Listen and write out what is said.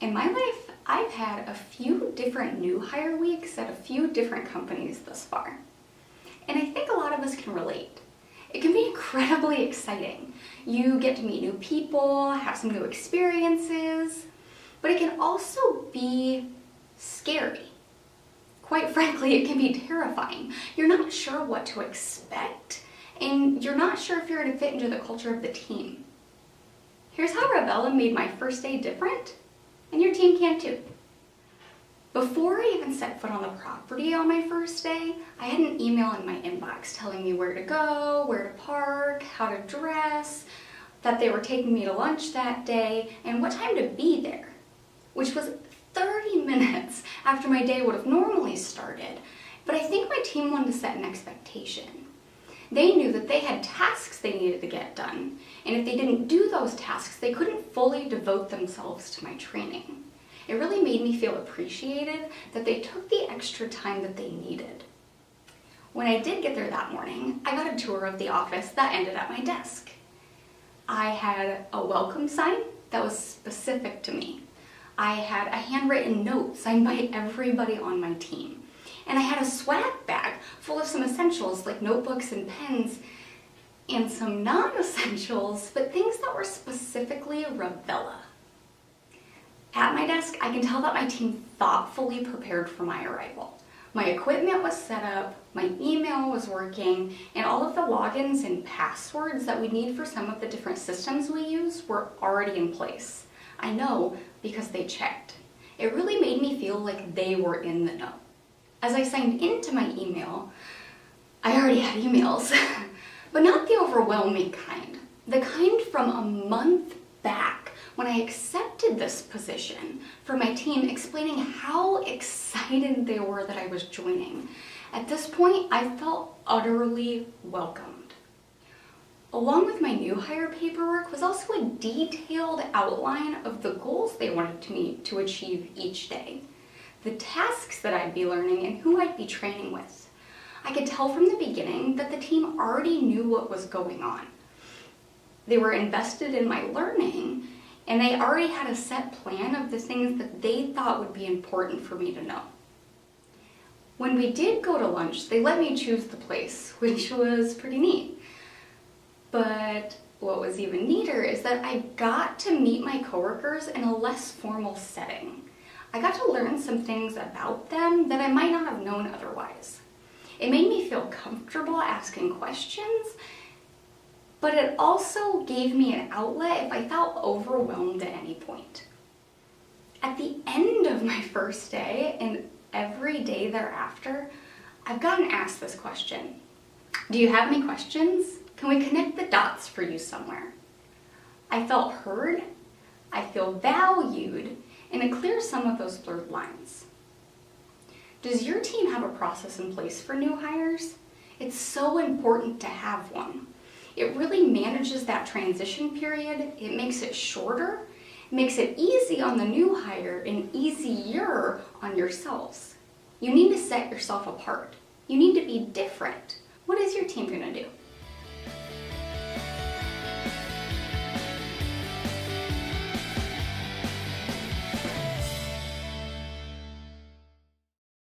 In my life, I've had a few different new hire weeks at a few different companies thus far. And I think a lot of us can relate. It can be incredibly exciting. You get to meet new people, have some new experiences, but it can also be scary. Quite frankly, it can be terrifying. You're not sure what to expect, and you're not sure if you're going to fit into the culture of the team. Here's how Revela made my first day different, and your team can too. Before I even set foot on the property on my first day, I had an email in my inbox telling me where to go, where to park, how to dress, that they were taking me to lunch that day, and what time to be there, which was 30 minutes after my day would have normally started. But I think my team wanted to set an expectation. They knew that they had tasks they needed to get done, and if they didn't do those tasks, they couldn't fully devote themselves to my training. It really made me feel appreciated that they took the extra time that they needed. When I did get there that morning, I got a tour of the office that ended at my desk. I had a welcome sign that was specific to me. I had a handwritten note signed by everybody on my team. And I had a swag bag full of some essentials like notebooks and pens, and some non-essentials, but things that were specifically Revela. At my desk, I can tell that my team thoughtfully prepared for my arrival. My equipment was set up, my email was working, and all of the logins and passwords that we need for some of the different systems we use were already in place. I know because they checked. It really made me feel like they were in the know. As I signed into my email, I already had emails, but not the overwhelming kind. The kind from a month back when I accepted this position for my team, explaining how excited they were that I was joining. At this point, I felt utterly welcomed. Along with my new hire paperwork was also a detailed outline of the goals they wanted me to achieve each day, the tasks that I'd be learning, and who I'd be training with. I could tell from the beginning that the team already knew what was going on. They were invested in my learning, and they already had a set plan of the things that they thought would be important for me to know. When we did go to lunch, they let me choose the place, which was pretty neat. But what was even neater is that I got to meet my coworkers in a less formal setting. I got to learn some things about them that I might not have known otherwise. It made me feel comfortable asking questions, but it also gave me an outlet if I felt overwhelmed at any point. At the end of my first day and every day thereafter, I've gotten asked this question. Do you have any questions? Can we connect the dots for you somewhere? I felt heard, I feel valued, and it clears some of those blurred lines. Does your team have a process in place for new hires? It's so important to have one. It really manages that transition period, it makes it shorter, makes it easy on the new hire and easier on yourselves. You need to set yourself apart. You need to be different. What is your team gonna do?